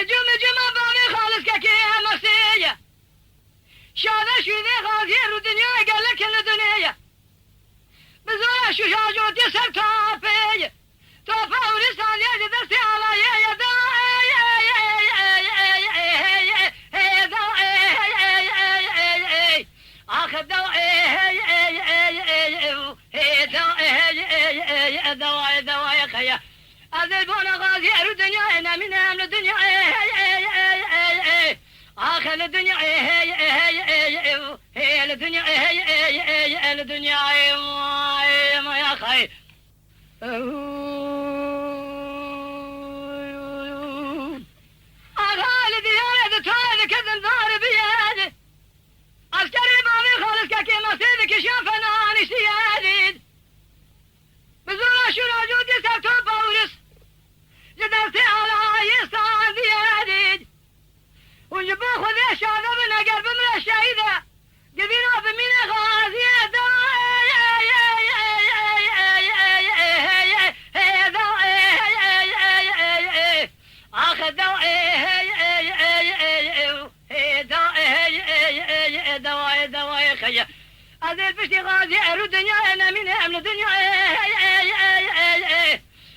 جم جم بانی خالص که مسیح شاده شده غازی رو دنیا گله کل دنیا بزرگ شجاعت سر تاپی تاپ اوریستان یه دستی علایه دواء خيا أذبون غازي الدنيا أنا من أمل الدنيا آخر الدنيا هي الدنيا هي الدنيا ما يا خي أغالي ديانة تولد كذا ضارب بيده عسكري بابي خالص كاكي مصيدك شافنا عن اشتياديد بزورة شنا جودي سبتو بورس جدرتي على يسان دياديد ونجبو خذي شاذا من قلب من الشهيدة قبينا بمين غازية آخذ دواء خيا هذا البشتي غازي أهل الدنيا أنا من أمن الدنيا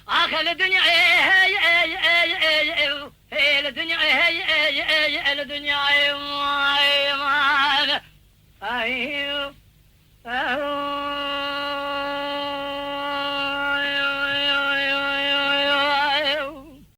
آخر الدنيا الدنيا الدنيا